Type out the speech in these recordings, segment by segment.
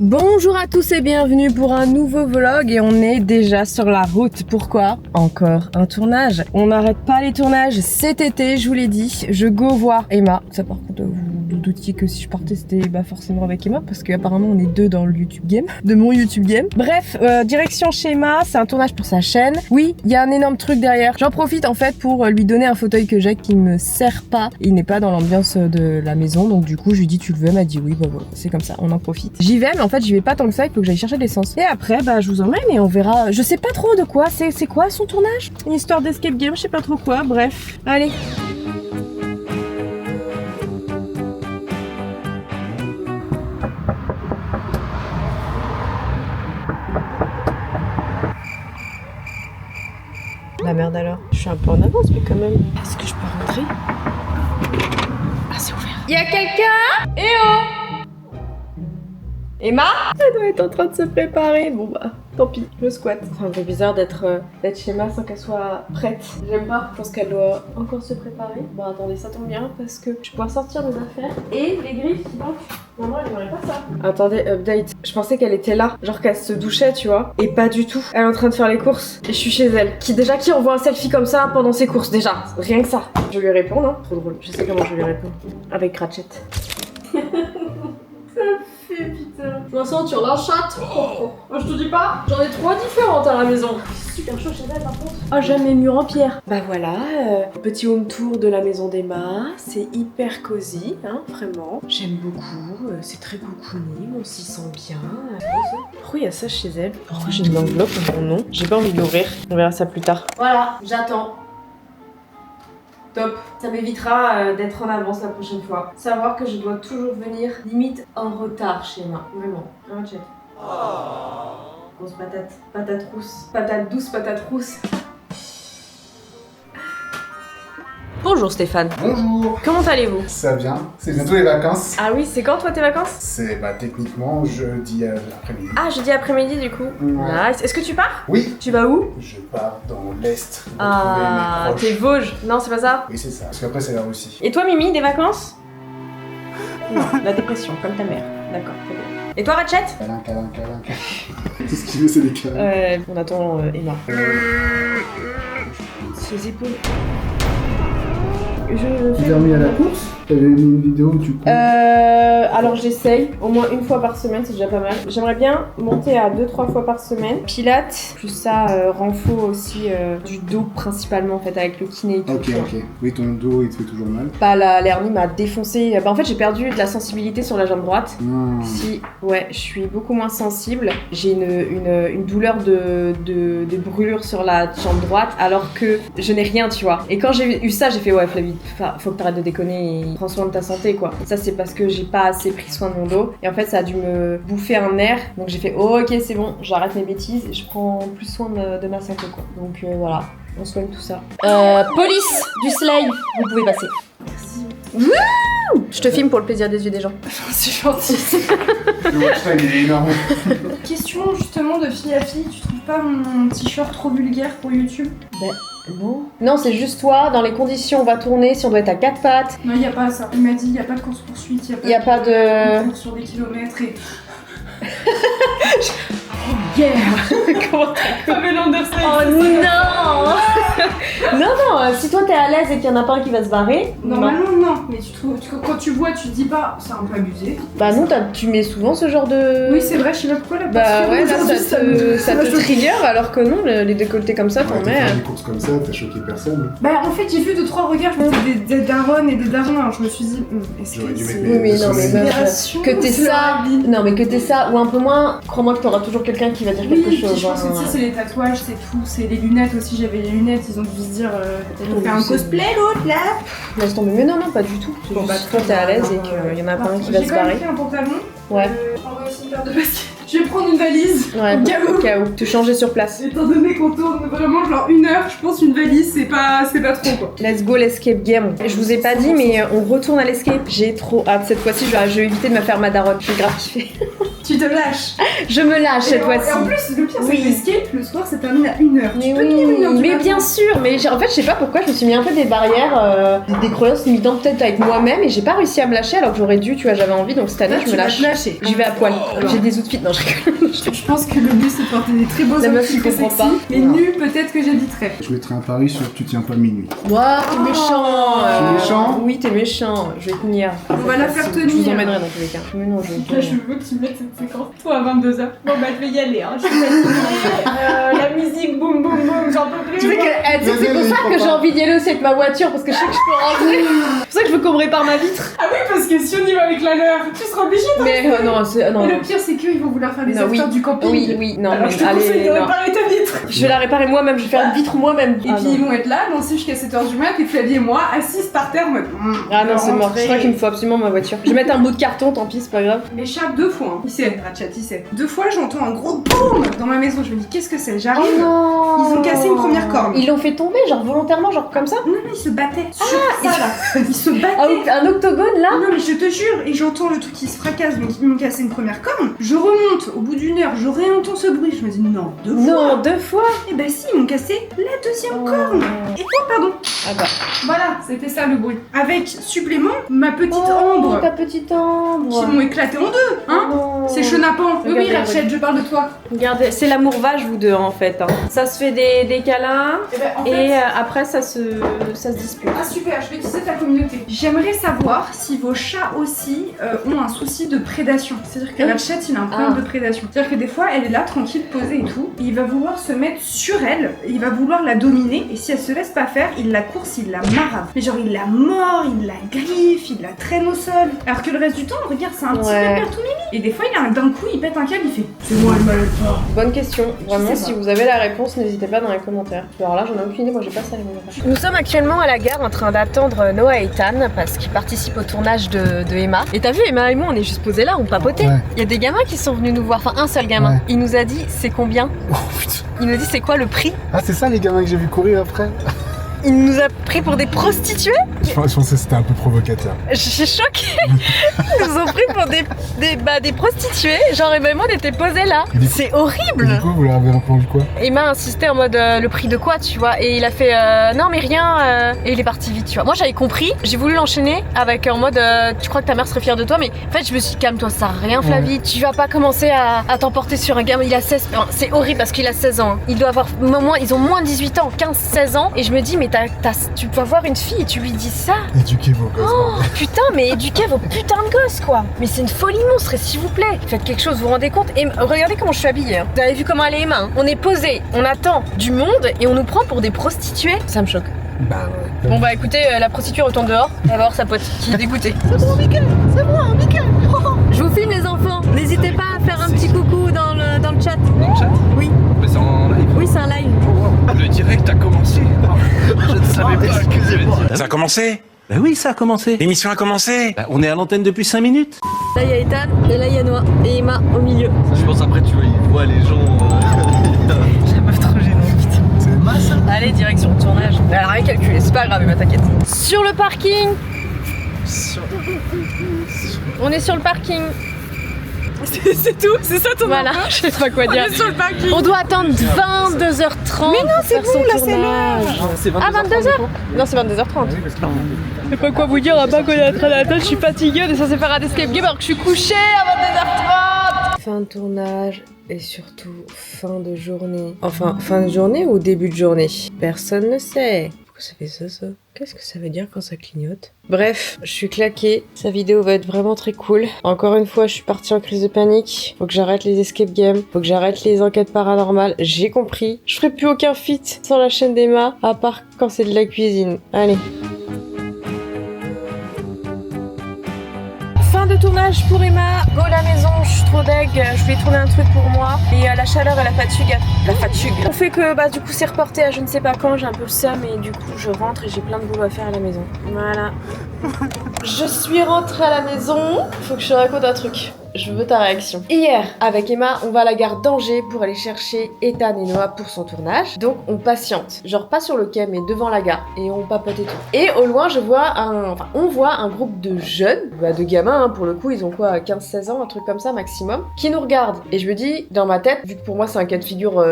Bonjour à tous et bienvenue pour un nouveau vlog et on est déjà sur la route. Pourquoi? Encore un tournage. On n'arrête pas les tournages cet été, je vous l'ai dit. Je go voir Emma. Ça par contre, vous vous doutiez que si je partais c'était forcément avec Emma parce qu'apparemment on est deux dans le YouTube game, de mon YouTube game. Bref, direction chez Emma, c'est un tournage pour sa chaîne. Oui, il y a un énorme truc derrière. J'en profite en fait pour lui donner un fauteuil que j'ai qui me sert pas. Il n'est pas dans l'ambiance de la maison, donc du coup je lui dis tu le veux, elle m'a dit oui, bah voilà, c'est comme ça, on en profite. J'y vais, mais en fait j'y vais pas tant que ça, il faut que j'aille chercher de l'essence. Et après je vous emmène et on verra. Je sais pas trop de quoi, c'est quoi son tournage? Une histoire d'escape game, je sais pas trop quoi, bref. Allez. La merde alors. Je suis un peu en avance mais quand même. Est-ce que je peux rentrer? Ah c'est ouvert. Y'a quelqu'un? Eh oh! Emma? Elle doit être en train de se préparer. Bon bah, tant pis, je squatte. C'est un peu bizarre d'être chez Emma sans qu'elle soit prête. J'aime pas. Je pense qu'elle doit encore se préparer. Bon attendez, ça tombe bien parce que je vais pouvoir sortir mes affaires. Et les griffes qui manquent. Maman, elle n'aurait pas ça. Attendez, update. Je pensais qu'elle était là. Genre qu'elle se douchait, tu vois. Et pas du tout. Elle est en train de faire les courses. Et je suis chez elle. Qui envoie un selfie comme ça pendant ses courses déjà? Rien que ça. Je lui réponds, non? Trop drôle. Je sais comment je lui réponds. Avec Cratchit. Putain. Je me sens sur la chatte. Moi je te dis pas, j'en ai 3 différentes à la maison. Super chaud chez elle par contre. Oh j'aime mes murs en pierre. Bah voilà, petit home tour de la maison d'Emma. C'est hyper cosy, hein, vraiment. J'aime beaucoup, c'est très cocooning, on s'y sent bien. Pourquoi il y a ça chez elle? Pourquoi j'ai une enveloppe à mon nom? J'ai pas envie de l'ouvrir, on verra ça plus tard. Voilà, j'attends. Top. Ça m'évitera d'être en avance la prochaine fois. Savoir que je dois toujours venir limite en retard chez Emma. Vraiment. Vraiment chat. Grosse patate. Patate rousse. Patate douce, patate rousse. Bonjour Stéphane. Bonjour. Comment allez-vous? Ça vient. C'est bientôt les vacances. Ah oui, c'est quand toi tes vacances? C'est techniquement jeudi après-midi. Ah, jeudi après-midi du coup. Ouais. Nice. Est-ce que tu pars? Oui. Tu vas où? Je pars dans l'Est. Ah, t'es Vosges. Non, c'est pas ça? Oui, c'est ça. Parce qu'après, c'est la Russie. Et toi Mimi, des vacances? Non, la dépression, comme ta mère. D'accord, très bien. Et toi Ratchet? Câlin. Tout ce qu'il veut, c'est des câlins. On attend Emma. Ses épaules. Tu t'es remis à la course? T'avais mis une vidéo où tu cours? Alors j'essaye, au moins une fois par semaine, c'est déjà pas mal. J'aimerais bien monter à 2-3 fois par semaine. Pilates, plus ça, renfo aussi du dos principalement en fait, avec le kiné et tout. Ok. Oui, ton dos, il te fait toujours mal. Bah l'hernie m'a défoncé. En fait j'ai perdu de la sensibilité sur la jambe droite. Si, ouais, je suis beaucoup moins sensible. J'ai une douleur de brûlure sur la jambe droite alors que je n'ai rien, tu vois. Et quand j'ai eu ça, j'ai fait ouais Flavie, faut que t'arrêtes de déconner et prends soin de ta santé quoi. Ça c'est parce que j'ai pas assez pris soin de mon dos et en fait ça a dû me bouffer un nerf. Donc j'ai fait oh, ok c'est bon, j'arrête mes bêtises et je prends plus soin de ma santé quoi. Donc voilà, on soigne tout ça. Police du Slay, vous pouvez passer. Merci. Wouh! Je te filme pour le plaisir des yeux des gens. C'est gentil. Le watch time il est énorme. Question justement de fille à fille, tu trouves pas mon t-shirt trop vulgaire pour YouTube? Non, c'est juste toi, dans les conditions on va tourner, si on doit être à 4 pattes. Non, y a pas ça. Il m'a dit, y a pas de course poursuite, Y a pas de course sur des kilomètres et. Yeah. Comment t'as Pamela Anderson. Oh non. Non, si toi t'es à l'aise et qu'il y en a pas un qui va se barrer. Normalement non, mais quand tu vois, tu te dis pas, c'est un peu abusé. Bah non, tu mets souvent ce genre de... Oui c'est vrai, je sais pas pourquoi la Bah ouais, là ça te trigger alors que non, les décolletés comme ça t'en mets... T'as fait des courses comme ça, t'as choqué personne. Bah en fait j'ai vu 2-3 regards, je me disais des darons et des darons, alors je me suis dit, est-ce J'aurais que dû c'est... mettre Oui mais non mais Libération, que t'es c'est ça... la vie. Non mais que t'es ça ou un peu moins, crois-moi que t'auras toujours quelqu'un qui va dire quelque Oui, chose. puis je pense que tu sais, c'est les tatouages, c'est tout, c'est les lunettes aussi, j'avais les lunettes, ils ont dû se dire, on fait un cosplay l'autre là. Laisse tomber, mais non, pas du tout. C'est Bon, juste toi t'es à l'aise et qu'il y en a pas un qui va se barrer. J'ai quand même pris un pantalon. Ouais. On va aussi une paire de baskets. Je vais prendre une valise. Ouais, au cas où. Te changer sur place. Étant donné qu'on tourne vraiment genre 1 heure, je pense une valise c'est pas trop quoi. Let's go l'escape game. Je vous ai pas dit mais on retourne à l'escape. J'ai trop hâte cette fois-ci, je vais éviter de me faire ma daronne. Je vais grave kiffer. Tu te lâches. Je me lâche cette Et fois-ci. en plus, le pire, c'est Oui. que l'escape, le soir, ça termine à 1h. Mais Tu peux tenir 1 heure du mais matin. bien sûr, mais en fait je sais pas pourquoi je me suis mis un peu des barrières, des croyances limitantes peut-être avec moi-même et j'ai pas réussi à me lâcher alors que j'aurais dû, tu vois, j'avais envie donc cette année Là, je me tu vas lâche. te lâcher. J'y vais à poil, j'ai des outfits, non je rigole. Je pense que le but, c'est de porter des très beaux La meuf outfits qui comprend sexy, pas. mais Voilà. nus, peut-être que j'éviterais. Je mettrai un pari sur tu tiens pas minuit. Ouah, t'es méchant. Je suis méchant. Oui, t'es méchant, je vais tenir. On va la faire tenir. Je vous emmènerai dans tous les cas. Mais non, je vais Là, je tenir. veux que tu mettes cette séquence, toi, à 22h. Bon, bah, je vais y aller, hein. Je vais fatiguée. La musique, boum, boum, boum, j'en peux plus. Tu sais que c'est pour ça que j'ai envie d'y aller aussi avec ma voiture parce que je sais que je peux rentrer. C'est pour ça que je veux qu'on me répare ma vitre. Ah oui, parce que si on y va avec la leur, tu seras obligé de Mais non, c'est non. Et le pire, c'est qu'ils vont vouloir faire les Non, oui. acteurs du camping. Oui, non, Alors, mais je te conseille de allez, non. réparer ta vitre. Je vais la réparer moi-même, je vais faire une vitre moi-même. Et puis ils vont être là, danser jusqu'à 7h du mat, et Flavie et moi, assises par terre, en mode. Ah non, c'est mort. rentrer. Je crois qu'il me faut absolument ma voiture. Je vais mettre un bout de carton, tant pis, c'est pas grave. M'échappe 2 fois, hein. Il sait, Ratchat, il sait. 2 fois, j'entends un gros boum dans ma maison. Je me dis, qu'est-ce que c'est? J'arrive. non. Ils ont cassé une première corne. Ils l'ont fait tomber, genre volontairement, genre comme ça. Non, non, ils se battaient sur ça là. Ils se battaient. Un octogone là. Non mais je te jure, et j'entends le truc qui se fracasse, donc ils m'ont cassé une première corne. Je remonte, au bout d'1 heure, je réentends ce bruit, je me dis non, 2 fois. Non, 2 fois. Et bah si, ils m'ont cassé la 2e corne. Et quoi, pardon. Ah bah. Voilà, c'était ça le bruit. Avec supplément, ma petite Oh, ambre, ta petite ambre. qui m'ont éclaté en 2, hein. Non. C'est chenapan. Oui, Regardez, Ratchet, je parle de toi. Regardez, c'est l'amour vache vous deux en fait. Hein. Ça se fait des câlins Et bah en et fait... après ça se dispute. Ah super, je vais utiliser ta communauté. J'aimerais savoir si vos chats aussi ont un souci de prédation. C'est-à-dire que Oui. Ratchet, il a un problème Ah. de prédation. C'est-à-dire que des fois, elle est là, tranquille, posée et tout, et il va vouloir se mettre sur elle, il va vouloir la dominer, et si elle se laisse pas faire, il la course, il la marave. Mais genre, il la mord, il la griffe, il la traîne au sol. Alors que le reste du temps, regarde, c'est un petit Ouais. pépère tout mimi. Et des fois, d'un coup, il pète un câble, il fait « C'est moi le mal fort ». Bonne question. Vraiment, Je sais si pas. vous avez la réponse, n'hésitez pas dans les commentaires. Alors là, j'en ai aucune idée, moi j'ai pas ça les mêmes. Nous sommes actuellement à la gare en train d'attendre Noah et Ethan parce qu'ils participent au tournage de Emma. Et t'as vu, Emma et moi, on est juste posés là, on papotait. Ouais. Il y a des gamins qui sont venus nous voir, enfin un seul gamin. Ouais. Il nous a dit c'est combien. Oh putain. Il nous dit c'est quoi le prix. Ah, c'est ça les gamins que j'ai vu courir après? Il nous a pris pour des prostituées. Je pensais que c'était un peu provocateur. Je suis choquée. Ils nous ont pris pour des prostituées. Genre Emma et moi, on était posés là. Et du coup- C'est Et horrible. du coup, vous leur avez répondu quoi? Emma insistait en mode le prix de quoi, tu vois, et il a fait non mais rien, et il est parti vite, tu vois. Moi j'avais compris, j'ai voulu l'enchaîner avec en mode tu crois que ta mère serait fière de toi, mais en fait je me suis dit calme-toi, ça sert à rien Flavie, tu vas pas commencer à t'emporter sur un gamin, il a 16 ans, c'est horrible parce qu'il a 16 ans, il doit avoir moins, ils ont moins de 18 ans, 15-16 ans, et je me dis mais tu vas voir une fille et tu lui dis ça. Éduquez vos gosses. Oh putain, mais éduquez vos putains de gosses quoi. Mais c'est une folie monstre et s'il vous plaît, faites quelque chose, vous vous rendez compte. Et regardez comment je suis habillée. Hein. Vous avez vu comment elle est Emma hein. On est posé, on attend du monde et on nous prend pour des prostituées. Ça me choque. Bah ouais. Bon bah écoutez, la prostituée retourne dehors. Elle va voir sa pote qui est dégoûtée. C'est moi Mickaël, c'est moi Mickaël. Je vous filme les enfants. N'hésitez pas à faire un petit coucou dans le chat. Dans le chat? Oui. Mais c'est en live. Oui, c'est un live. Le direct a commencé. Je ne savais pas. Excusez-moi. Ça a commencé? Bah oui, ça a commencé. L'émission a commencé? Bah, on est à l'antenne depuis 5 minutes. Là il y a Ethan et là il y a Noah et Emma au milieu. Je pense après, tu vois, ils voient les gens. La meuf trop gênante, putain. C'est mal ça? Allez, direction le tournage. Elle a rien calculé, c'est pas grave, Emma, t'inquiète. Sur le parking. On est sur le parking. C'est tout, c'est ça ton Voilà, je sais pas quoi dire. On est sur le parking. On doit attendre 22h30. Mais non, c'est bon, là c'est l'heure. C'est Ah, 22h? Non, c'est 22h30. Je sais pas quoi vous dire, à part qu'on est en train d'attendre, je suis fatiguée, on est censé faire un escape game alors que je suis couchée à 22h30. Fin de tournage et surtout fin de journée. Enfin, fin de journée ou début de journée? Personne ne sait. Pourquoi ça fait ça? Qu'est-ce que ça veut dire quand ça clignote? Bref, je suis claquée. Sa vidéo va être vraiment très cool. Encore une fois, je suis partie en crise de panique. Faut que j'arrête les escape games. Faut que j'arrête les enquêtes paranormales. J'ai compris. Je ferai plus aucun feat sur la chaîne d'Emma, à part quand c'est de la cuisine. Allez. Fin de tournage pour Emma. Go à la maison, je suis trop deg. Je voulais tourner un truc pour moi. Et la chaleur et la fatigue. On fait que bah du coup c'est reporté à je ne sais pas quand. J'ai un peu le seum et du coup je rentre et j'ai plein de boulot à faire à la maison. Voilà. Je suis rentrée à la maison. Faut que je te raconte un truc. je veux ta réaction. Hier, avec Emma, on va à la gare d'Angers pour aller chercher Ethan et Noah pour son tournage. Donc on patiente, genre pas sur le quai mais devant la gare et on papote et tout. Et au loin, on voit un groupe de jeunes, de gamins hein, pour le coup, ils ont quoi, 15-16 ans, un truc comme ça maximum, qui nous regardent. Et je me dis, dans ma tête, vu que pour moi c'est un cas de figure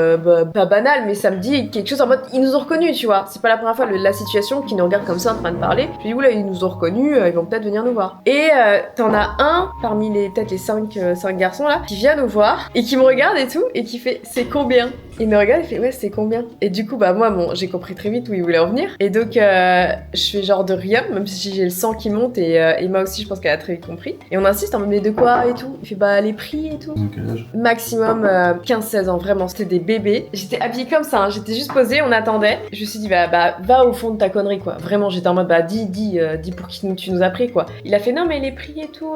pas banal, mais ça me dit quelque chose en mode, ils nous ont reconnus, tu vois. C'est pas la première fois la situation qui nous regarde comme ça en train de parler. Je me dis, oula, ils nous ont reconnus, ils vont peut-être venir nous voir. Et t'en as un parmi peut-être les 5 garçons là, qui vient nous voir et qui me regarde et tout, et qui fait, c'est combien? Il me regarde, il fait, ouais, c'est combien? Et du coup, bah moi, j'ai compris très vite où il voulait en venir. Et donc, je fais genre de rien, même si j'ai le sang qui monte, et Emma aussi, je pense qu'elle a très vite compris. Et on insiste en mode, mais de quoi et tout? Il fait, bah les prix et tout. Quel âge? Maximum 15-16 ans, vraiment, c'était des bébés. J'étais habillée comme ça, hein, j'étais juste posée, on attendait. Je me suis dit, bah va au fond de ta connerie, quoi. Vraiment, j'étais en mode, bah dis pour qui tu nous as pris, quoi. Il a fait, non, mais les prix et tout,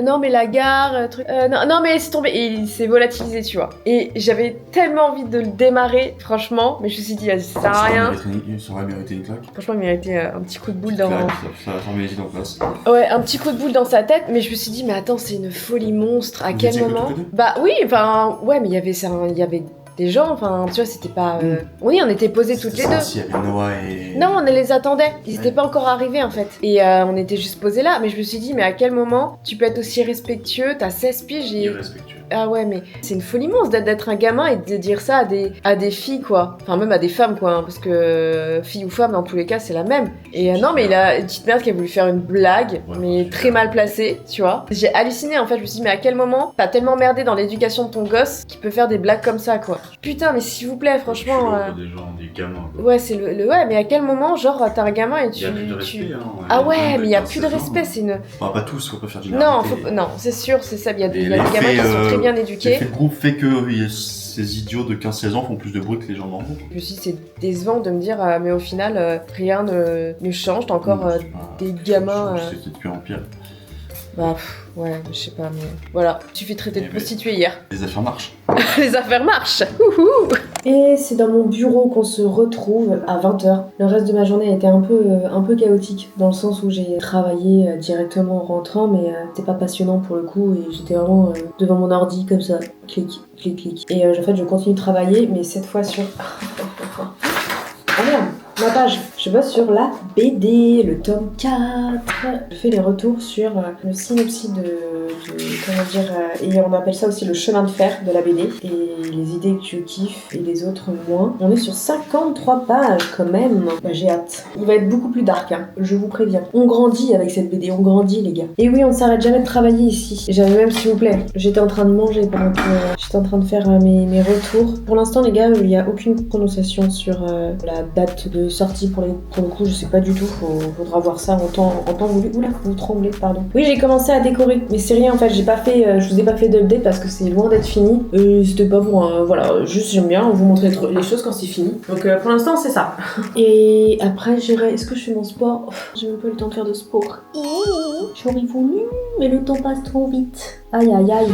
non, mais la gare, truc, non, mais c'est tombé. Et il s'est volatilisé, tu vois. Et j'avais tellement envie de le démarrer, franchement, mais je me suis dit, vas-y, ça sert à rien. Ça aurait mérité une claque. Franchement, il méritait un petit coup de boule dans... Ça a mis les idées en place. Ouais, un petit coup de boule dans sa tête, mais je me suis dit, mais attends, c'est une folie monstre. À quel moment? Bah oui, enfin, ouais, mais il y avait des gens, enfin, tu vois, c'était pas... Oui, on était posés toutes les deux. Il y avait Noah et... Non, on les attendait. Ils étaient pas encore arrivés, en fait. Et on était juste posés là, mais je me suis dit, mais à quel moment tu peux être aussi respectueux? T'as 16 piges et... Irrespectueux. Ah ouais, mais c'est une folie monstre d'être un gamin et de dire ça à des filles, quoi. Enfin, même à des femmes, quoi, hein, parce que fille ou femme, dans tous les cas, c'est la même. Et non, mais il a une petite merde qui a voulu faire une blague, mais très mal placée, tu vois. J'ai halluciné, en fait, je me suis dit, mais à quel moment t'as tellement merdé dans l'éducation de ton gosse qu'il peut faire des blagues comme ça, quoi. Putain, mais s'il vous plaît, franchement... Des gens, des gamins. Ouais, c'est ouais, mais à quel moment, genre, t'as un gamin et tu... Il y a plus de respect, hein. Ah ouais, mais il y a plus de respect, c'est une... Enfin, pas tous, faut pas faire Non, non, c'est sûr, c'est ça, il y a des gamins qui sont très bien éduqués. Le groupe fait que ces idiots de 15-16 ans font plus de bruit que les gens normaux. Je me suis dit, c'est décevant de me dire, mais au final, rien ne change, t'as encore des gamins... C'était de pire en pire. Bah, ouais, je sais pas, mais... Voilà, tu fais traiter de prostituée hier. Les affaires marchent. Les affaires marchent. Wouhou. Et c'est dans mon bureau qu'on se retrouve à 20h. Le reste de ma journée a été un peu chaotique, dans le sens où j'ai travaillé directement en rentrant, mais c'était pas passionnant pour le coup, et j'étais vraiment devant mon ordi comme ça, clic, clic, clic. Et en fait, je continue de travailler, mais cette fois sur... Ah merde, ma page. Je bosse sur la BD, le tome 4. Je fais les retours sur le synopsis de comment dire, et on appelle ça aussi le chemin de fer de la BD. Et les idées que je kiffe et les autres moins. On est sur 53 pages quand même. Bah, j'ai hâte. Il va être beaucoup plus dark, hein, je vous préviens. On grandit avec cette BD, on grandit les gars. Et oui, on ne s'arrête jamais de travailler ici. J'avais même, s'il vous plaît, j'étais en train de manger pendant que j'étais en train de faire mes retours. Pour l'instant les gars, il n'y a aucune prononciation sur la date de sortie pour le coup, je sais pas du tout, faudra voir ça en temps voulu. Oula, vous tremblez, pardon. Oui, j'ai commencé à décorer, mais c'est rien en fait, je vous ai pas fait d'update parce que c'est loin d'être fini. C'était pas pour voilà, juste j'aime bien vous montrer les choses quand c'est fini. Donc pour l'instant, c'est ça. Et après, est-ce que je fais mon sport? J'ai même pas eu le temps de faire de sport. J'aurais voulu, mais le temps passe trop vite. Aïe aïe aïe.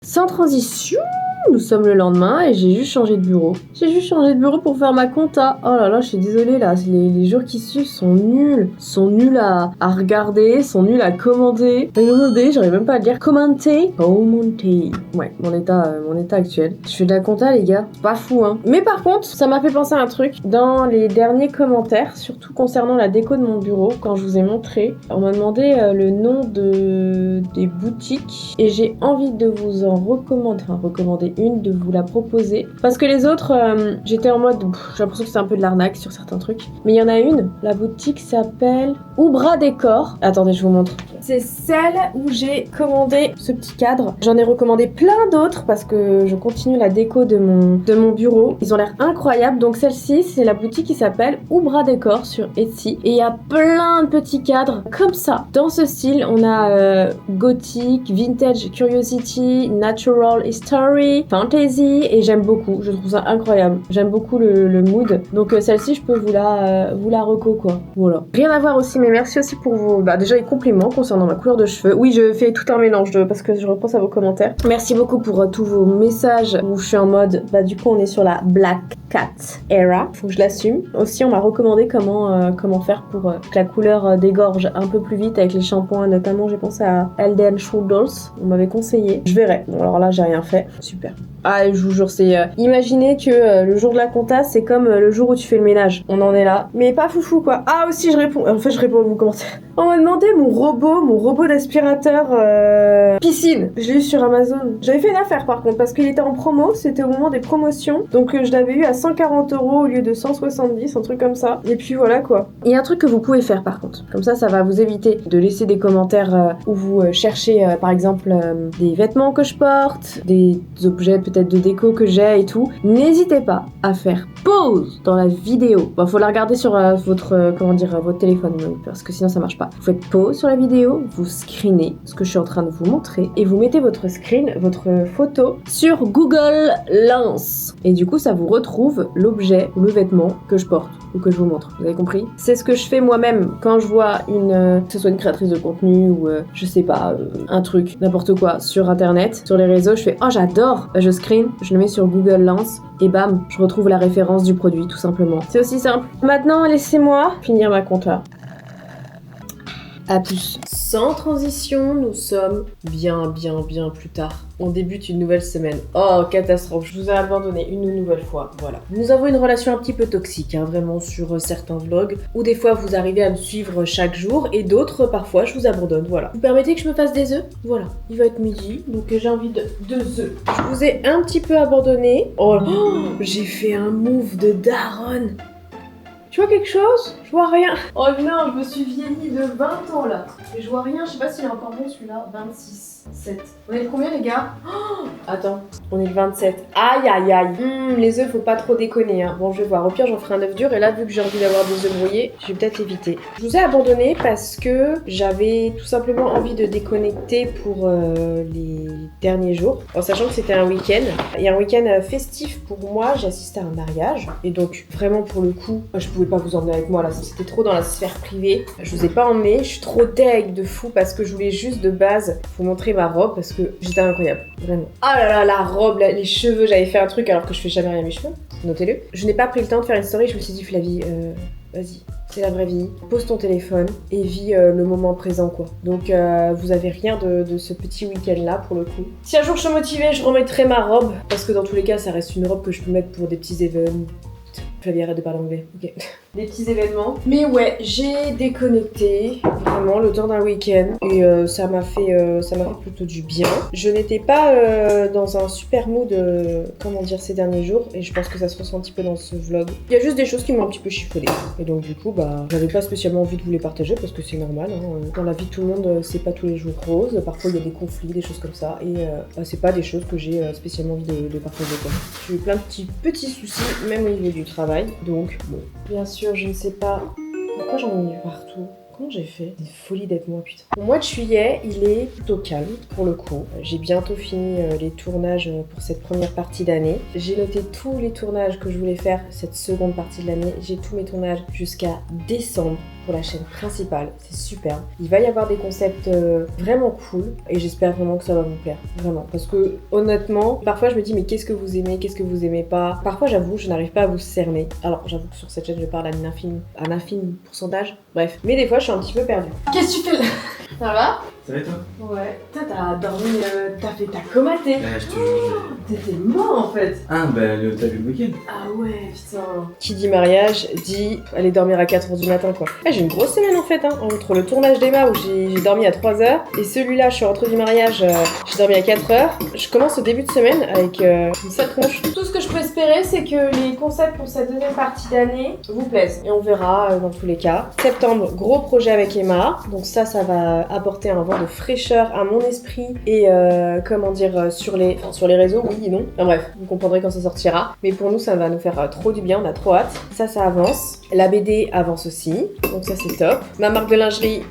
Sans transition, nous sommes le lendemain et j'ai juste changé de bureau. J'ai juste changé de bureau pour faire ma compta. Oh là là, je suis désolée là, les jours qui suivent sont nuls. Sont nuls à regarder, sont nuls à commenter. J'arrive même pas à le dire. Commenter. Ouais, mon état actuel. Je fais de la compta les gars, c'est pas fou hein. Mais par contre, ça m'a fait penser à un truc. Dans les derniers commentaires, surtout concernant la déco de mon bureau, quand je vous ai montré, on m'a demandé le nom des boutiques et j'ai envie de vous en recommander une, de vous la proposer. Parce que les autres, j'étais en mode, j'ai l'impression que c'est un peu de l'arnaque sur certains trucs. Mais il y en a une, la boutique s'appelle Oubra Décor. Attendez, je vous montre. C'est celle où j'ai commandé ce petit cadre. J'en ai recommandé plein d'autres parce que je continue la déco de mon bureau. Ils ont l'air incroyables. Donc celle-ci, c'est la boutique qui s'appelle Oubra Décor sur Etsy. Et il y a plein de petits cadres comme ça. Dans ce style, on a gothique, vintage, curiosity, natural history, fantasy, et j'aime beaucoup. Je trouve ça incroyable. J'aime beaucoup le mood. Donc celle-ci, je peux vous la reco quoi. Voilà. Rien à voir aussi, mais merci aussi pour vos déjà les compliments concernant ma couleur de cheveux. Oui, je fais tout un mélange parce que je repense à vos commentaires. Merci beaucoup pour tous vos messages où je suis en mode du coup on est sur la black Cat Era. Faut que je l'assume. Aussi, on m'a recommandé comment faire pour que la couleur dégorge un peu plus vite avec les shampoings. Notamment, j'ai pensé à Head & Shoulders. On m'avait conseillé. Je verrai. Bon, alors là, j'ai rien fait. Super. Ah, je vous jure, c'est... imaginez que le jour de la compta, c'est comme le jour où tu fais le ménage. On en est là. Mais pas foufou, quoi. Ah, aussi, je réponds... En fait, je réponds à vos commentaires. On m'a demandé mon robot d'aspirateur piscine. Je l'ai eu sur Amazon. J'avais fait une affaire, par contre, parce qu'il était en promo. C'était au moment des promotions. Donc, je l'avais eu à 140 € au lieu de 170, un truc comme ça. Et puis, voilà, quoi. Il y a un truc que vous pouvez faire, par contre. Comme ça va vous éviter de laisser des commentaires où vous cherchez, par exemple, des vêtements que je porte, des objets peut-être de déco que j'ai et tout. N'hésitez pas à faire pause dans la vidéo. Bon, faut la regarder sur votre téléphone, parce que sinon ça marche pas. Vous faites pause sur la vidéo, vous screenez ce que je suis en train de vous montrer et vous mettez votre photo sur Google Lens. Et du coup, ça vous retrouve l'objet ou le vêtement que je porte ou que je vous montre. Vous avez compris? C'est ce que je fais moi-même quand je vois que ce soit une créatrice de contenu ou je sais pas, un truc, n'importe quoi sur internet, sur les réseaux, je fais oh j'adore, je screen, je le mets sur Google Lens et bam, je retrouve la référence du produit tout simplement. C'est aussi simple. Maintenant, laissez-moi finir ma compta. À plus. Sans transition, nous sommes bien plus tard. On débute une nouvelle semaine. Oh, catastrophe, je vous ai abandonné une nouvelle fois, voilà. Nous avons une relation un petit peu toxique, vraiment, sur certains vlogs, où des fois vous arrivez à me suivre chaque jour, et d'autres, parfois, je vous abandonne, voilà. Vous permettez que je me fasse des œufs? Voilà, il va être midi, donc j'ai envie de 2 œufs. Je vous ai un petit peu abandonné. Oh, j'ai fait un move de daronne. Tu vois quelque chose? Je vois rien. Oh non, je me suis vieillie de 20 ans là. Et je vois rien, je sais pas s'il est encore bon celui-là. 26, 7. On est le combien les gars? Attends, on est le 27. Aïe aïe aïe. Les œufs, faut pas trop déconner. Hein. Bon, je vais voir. Au pire, j'en ferai un œuf dur. Et là, vu que j'ai envie d'avoir des œufs brouillés, je vais peut-être l'éviter. Je vous ai abandonné parce que j'avais tout simplement envie de déconnecter pour les derniers jours. En sachant que c'était un week-end. Et un week-end festif pour moi. J'ai assisté à un mariage. Et donc, vraiment pour le coup, je pouvais pas vous emmener avec moi là, c'était trop dans la sphère privée. Je vous ai pas emmené, je suis trop deg de fou parce que je voulais juste de base vous montrer ma robe parce que j'étais incroyable, vraiment. Ah là là, la robe, les cheveux, j'avais fait un truc alors que je fais jamais rien à mes cheveux, notez-le. Je n'ai pas pris le temps de faire une story, je me suis dit Flavie, vas-y, c'est la vraie vie, pose ton téléphone et vis le moment présent quoi. Donc vous avez rien de ce petit week-end là pour le coup. Si un jour je suis motivée, je remettrai ma robe parce que dans tous les cas ça reste une robe que je peux mettre pour des petits événements. Flavie, arrête de parler anglais, ok. Des petits événements. Mais ouais, j'ai déconnecté vraiment le temps d'un week-end et ça m'a fait plutôt du bien. Je n'étais pas dans un super mood, ces derniers jours et je pense que ça se ressent un petit peu dans ce vlog. Il y a juste des choses qui m'ont un petit peu chiffonné et donc du coup j'avais pas spécialement envie de vous les partager parce que c'est normal. Hein. Dans la vie de tout le monde, c'est pas tous les jours rose. Parfois il y a des conflits, des choses comme ça et c'est pas des choses que j'ai spécialement envie de partager quoi. J'ai eu plein de petits soucis, même au niveau du travail. Donc, bon. Bien sûr, je ne sais pas pourquoi j'en ai mis partout. Comment j'ai fait? C'est une folie d'être moi, putain. Au mois de juillet, il est plutôt calme, pour le coup. J'ai bientôt fini les tournages pour cette première partie d'année. J'ai noté tous les tournages que je voulais faire cette seconde partie de l'année. J'ai tous mes tournages jusqu'à décembre pour la chaîne principale. C'est super. Il va y avoir des concepts vraiment cool et j'espère vraiment que ça va vous plaire. Vraiment. Parce que, honnêtement, parfois je me dis mais qu'est-ce que vous aimez, qu'est-ce que vous aimez pas? Parfois, j'avoue, je n'arrive pas à vous cerner. Alors, j'avoue que sur cette chaîne, je parle à un infime pourcentage. Bref. Mais des fois, je suis un petit peu perdue. Qu'est-ce que tu fais là? Ça va? Ça va et toi? Ouais. Putain, t'as dormi, t'as comaté. Je te jure. T'étais mort en fait. Ah, t'as vu le week-end? Ah ouais, putain. Qui dit mariage, dit aller dormir à 4h du matin quoi. J'ai une grosse semaine en fait, hein. Entre le tournage d'Emma où j'ai dormi à 3h et celui-là, je suis rentrée du mariage, j'ai dormi à 4h. Je commence au début de semaine avec une sale tronche. Tout ce que je peux espérer, c'est que les concepts pour cette deuxième partie d'année vous plaisent. Et on verra dans tous les cas. Septembre, gros projet avec Emma. Donc ça va apporter un vent de fraîcheur à mon esprit et sur les réseaux, oui et non. Enfin bref, vous comprendrez quand ça sortira. Mais pour nous, ça va nous faire trop du bien, on a trop hâte. Ça avance. La BD avance aussi, donc ça c'est top. Ma marque de lingerie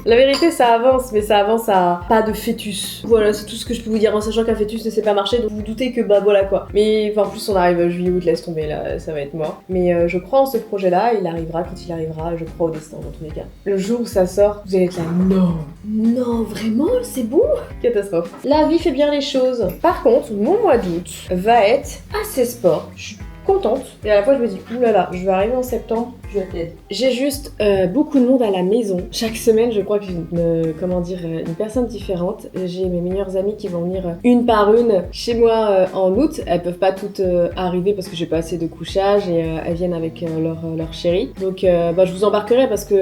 La vérité, ça avance, mais ça avance à pas de fœtus. Voilà, c'est tout ce que je peux vous dire en sachant qu'un fœtus ne sait pas marcher, donc vous vous doutez que bah voilà quoi. Mais enfin, en plus, on arrive à juillet-août, laisse tomber là, ça va être mort. Mais je crois en ce projet-là, il arrivera quand il arrivera, je crois au destin dans tous les cas. Le jour où ça sort, vous allez être là, non, vraiment, c'est bon? Catastrophe. La vie fait bien les choses. Par contre, mon mois d'août va être assez sport. Je suis contente et à la fois je me dis oulala, je vais arriver en septembre, je vais être. J'ai juste beaucoup de monde à la maison. Chaque semaine, je crois que j'ai une personne différente. J'ai mes meilleures amies qui vont venir une par une chez moi en août. Elles peuvent pas toutes arriver parce que j'ai pas assez de couchage et elles viennent avec leur chéri. Donc je vous embarquerai parce que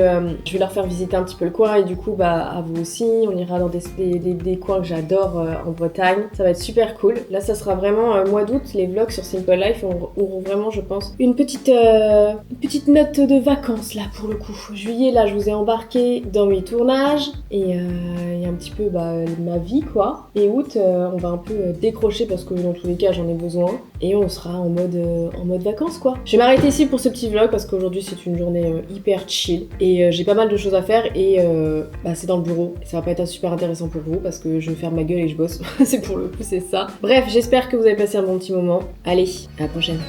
je vais leur faire visiter un petit peu le coin et du coup à vous aussi. On ira dans des coins que j'adore en Bretagne. Ça va être super cool. Là, ça sera vraiment mois d'août. Les vlogs sur Simple Life auront vraiment, je pense, une petite note de vacances là pour le coup. Juillet, là, je vous ai embarqué dans mes tournages et un petit peu ma vie quoi. Et août, on va un peu décrocher parce que dans tous les cas, j'en ai besoin et on sera en mode vacances quoi. Je vais m'arrêter ici pour ce petit vlog parce qu'aujourd'hui c'est une journée hyper chill et j'ai pas mal de choses à faire et c'est dans le bureau. Ça va pas être super intéressant pour vous parce que je ferme ma gueule et je bosse. C'est pour le coup, c'est ça. Bref, j'espère que vous avez passé un bon petit moment. Allez, à la prochaine.